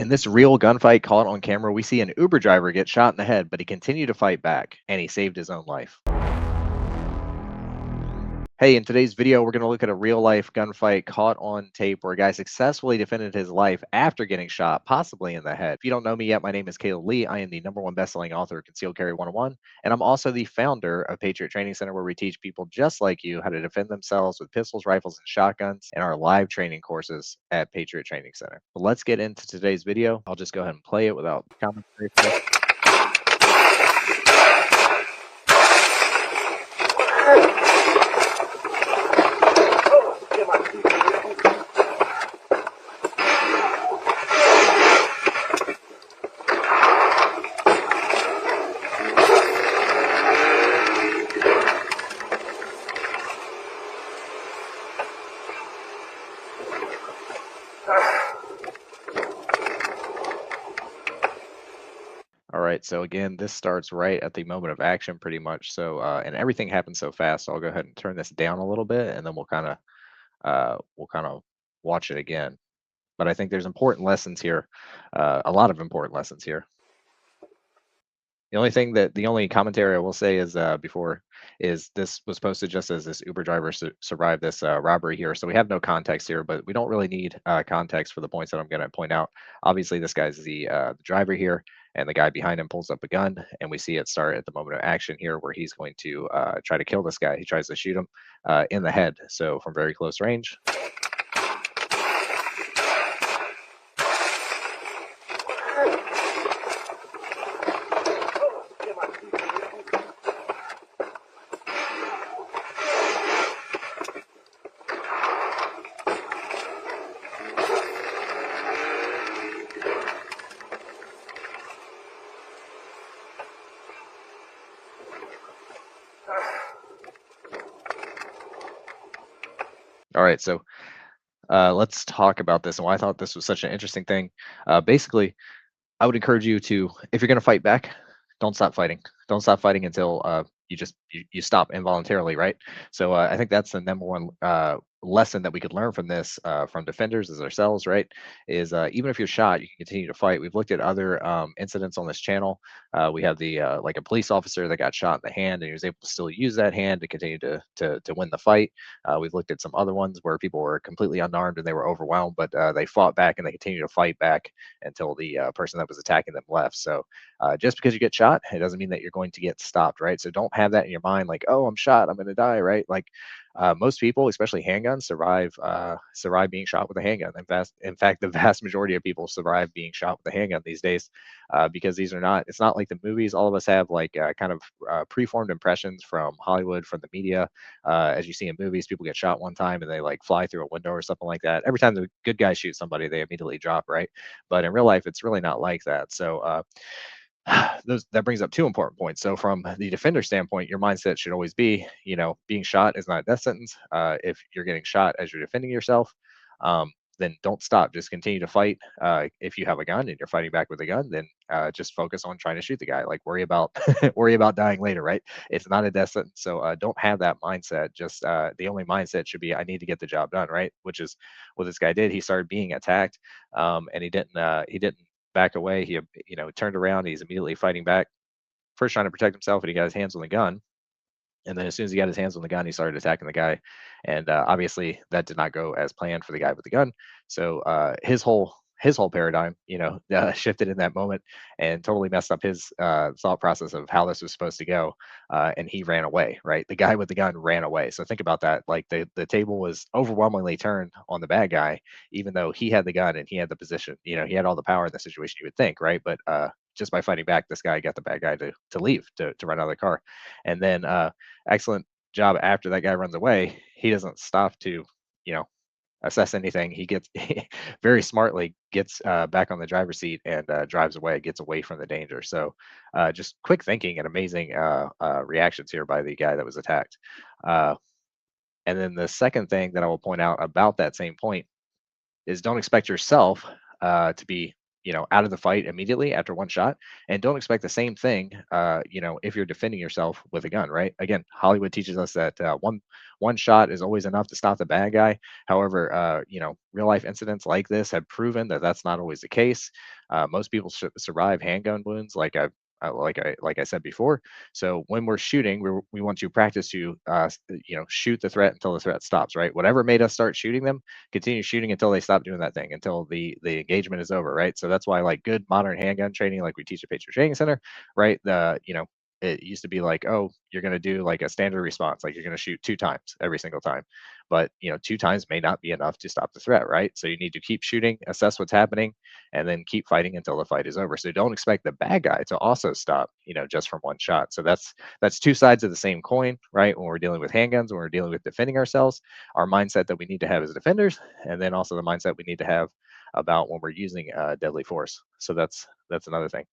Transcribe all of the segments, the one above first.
In this real gunfight caught on camera, we see an Uber driver get shot in the head, but he continued to fight back and he saved his own life. Hey, in today's video, we're going to look at a real life gunfight caught on tape where a guy successfully defended his life after getting shot, possibly in the head. If you don't know me yet, my name is Caleb Lee. I am the #1 best-selling author of Concealed Carry 101, and I'm also the founder of Patriot Training Center, where we teach people just like you how to defend themselves with pistols, rifles, and shotguns in our live training courses at Patriot Training Center. But let's get into today's video. I'll just go ahead and play it without commentary first. All right, so again, this starts right at the moment of action pretty much. So, and everything happens so fast. So I'll go ahead and turn this down a little bit and then we'll kind of watch it again. But I think there's important lessons here, a lot of important lessons here. The only commentary I will say is before is this was posted just as this Uber driver survived this robbery here. So we have no context here, but we don't really need context for the points that I'm going to point out. Obviously, this guy's the driver here, and the guy behind him pulls up a gun, and we see it start at the moment of action here, where he's going to try to kill this guy. He tries to shoot him in the head, so from very close range. All right, so let's talk about this and why I thought this was such an interesting thing. Basically, I would encourage you to, if you're going to fight back, don't stop fighting. Don't stop fighting until you stop involuntarily, right? So I think that's the #1 lesson that we could learn from this, from defenders as ourselves, right? Is even if you're shot, you can continue to fight. We've looked at other incidents on this channel. We have the like a police officer that got shot in the hand, and he was able to still use that hand to continue to win the fight. We've looked at some other ones where people were completely unarmed and they were overwhelmed, but they fought back and they continued to fight back until the person that was attacking them left. So just because you get shot, it doesn't mean that you're going to get stopped, right? So don't have that in your mind like, oh, I'm shot, I'm going to die, right? Like most people, especially handguns, survive being shot with a handgun. In fact, the vast majority of people survive being shot with a handgun these days, because these are not. It's not like the movies. All of us have like kind of preformed impressions from Hollywood, from the media. As you see in movies, people get shot one time and they like fly through a window or something like that. Every time the good guy shoots somebody, they immediately drop, right? But in real life, it's really not like that. So that brings up two important points. So from the defender standpoint, your mindset should always be, being shot is not a death sentence. If you're getting shot as you're defending yourself, then don't stop. Just continue to fight. If you have a gun and you're fighting back with a gun, then just focus on trying to shoot the guy. Like worry about worry about dying later, right? It's not a death sentence. So don't have that mindset. Just the only mindset should be I need to get the job done, right? Which is what this guy did. He started being attacked, and he didn't back away. He, turned around. He's immediately fighting back, first trying to protect himself, and he got his hands on the gun. And then as soon as he got his hands on the gun, he started attacking the guy. And obviously, that did not go as planned for the guy with the gun. So his whole paradigm, shifted in that moment and totally messed up his thought process of how this was supposed to go. And he ran away. Right, the guy with the gun ran away. So think about that. Like the table was overwhelmingly turned on the bad guy, even though he had the gun and he had the position. He had all the power in the situation. You would think, right? But just by fighting back, this guy got the bad guy to leave, to run out of the car. And then excellent job after that guy runs away. He doesn't stop to, you know, assess anything. He gets very smartly gets back on the driver's seat and drives away, gets away from the danger. So just quick thinking and amazing reactions here by the guy that was attacked. Uh, and then the second thing that I will point out about that same point is don't expect yourself to be out of the fight immediately after one shot, and don't expect the same thing, if you're defending yourself with a gun, right? Again, Hollywood teaches us that one shot is always enough to stop the bad guy. However, real life incidents like this have proven that that's not always the case. Most people survive handgun wounds, like I said before. So when we're shooting, we want to practice to shoot the threat until the threat stops, right? Whatever made us start shooting them, continue shooting until they stop doing that thing, until the engagement is over, right? So that's why like good modern handgun training, like we teach at Patriot Training Center, right? It used to be like, oh, you're going to do like a standard response, like you're going to shoot two times every single time. But two times may not be enough to stop the threat, right? So you need to keep shooting, assess what's happening, and then keep fighting until the fight is over. So don't expect the bad guy to also stop, just from one shot. So that's two sides of the same coin, right? When we're dealing with handguns, when we're dealing with defending ourselves, our mindset that we need to have as defenders, and then also the mindset we need to have about when we're using deadly force. So that's another thing.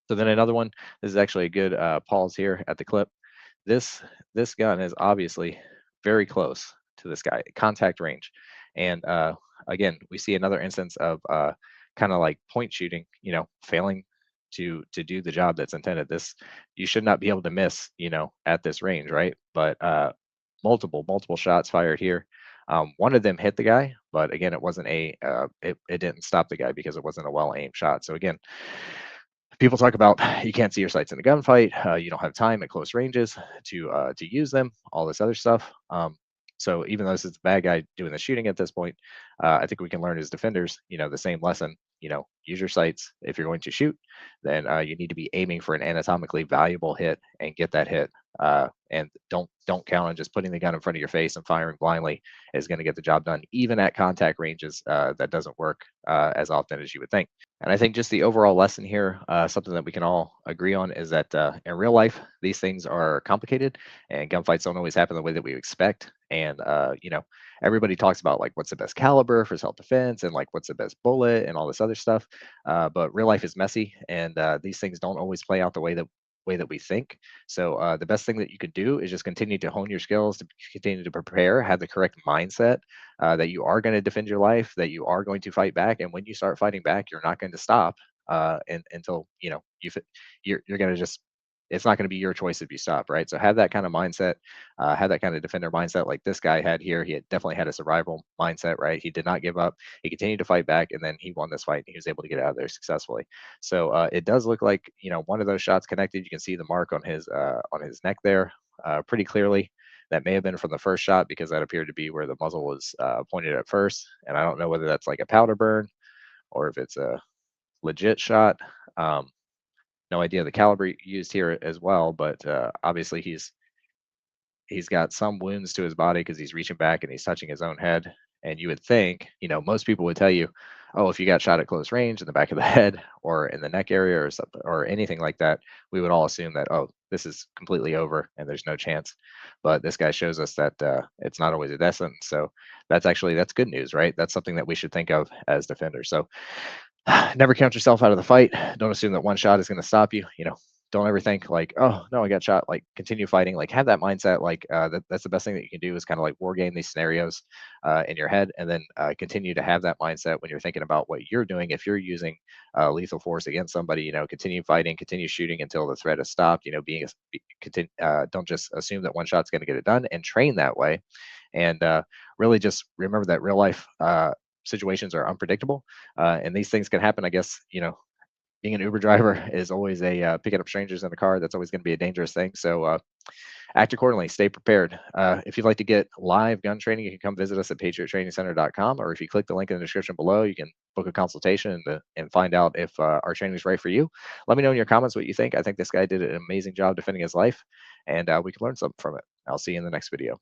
So then another one. This is actually a good pause here at the clip. This gun is obviously very close to this guy, contact range, and again, we see another instance of kind of like point shooting, failing to do the job that's intended. This you should not be able to miss, at this range, right? But multiple shots fired here. One of them hit the guy, but again, it wasn't it didn't stop the guy because it wasn't a well aimed shot. So again, people talk about you can't see your sights in a gunfight. You don't have time at close ranges to use them. All this other stuff. So even though this is the bad guy doing the shooting at this point, I think we can learn as defenders, the same lesson. Use your sights. If you're going to shoot, then you need to be aiming for an anatomically valuable hit and get that hit. And don't count on just putting the gun in front of your face and firing blindly is going to get the job done. Even at contact ranges, that doesn't work as often as you would think. And I think just the overall lesson here, something that we can all agree on, is that in real life, these things are complicated, and gunfights don't always happen the way that we expect. And everybody talks about like what's the best caliber for self-defense and like what's the best bullet and all this other stuff. But real life is messy, and these things don't always play out the way that we think. So the best thing that you could do is just continue to hone your skills, to continue to prepare, have the correct mindset, that you are going to defend your life, that you are going to fight back, and when you start fighting back, you're not going to stop until you're going to just. It's not going to be your choice if you stop, right? So have that kind of mindset, have that kind of defender mindset, like this guy had here. He had definitely had a survival mindset, right? He did not give up. He continued to fight back, and then he won this fight. And he was able to get out of there successfully. So it does look like one of those shots connected. You can see the mark on his neck there pretty clearly. That may have been from the first shot because that appeared to be where the muzzle was pointed at first. And I don't know whether that's like a powder burn or if it's a legit shot. No idea the caliber used here as well, but obviously he's got some wounds to his body because he's reaching back and he's touching his own head. And you would think, most people would tell you, oh, if you got shot at close range in the back of the head or in the neck area or something or anything like that, we would all assume that, oh, this is completely over and there's no chance. But this guy shows us that it's not always a death sentence. So that's good news, right? That's something that we should think of as defenders. So never count yourself out of the fight. Don't assume that one shot is going to stop you. Don't ever think like, oh no, I got shot. Like continue fighting. Like have that mindset. Like that's the best thing that you can do is kind of like war game these scenarios in your head, and then continue to have that mindset when you're thinking about what you're doing. If you're using lethal force against somebody, continue fighting, continue shooting until the threat is stopped. Don't just assume that one shot's going to get it done, and train that way. And really just remember that real life situations are unpredictable, and these things can happen. I guess being an Uber driver is always picking up strangers in the car. That's always going to be a dangerous thing. So act accordingly. Stay prepared. If you'd like to get live gun training, you can come visit us at patriottrainingcenter.com, or if you click the link in the description below, you can book a consultation and find out if our training is right for you. Let me know in your comments what you think. I think this guy did an amazing job defending his life, and we can learn something from it. I'll see you in the next video.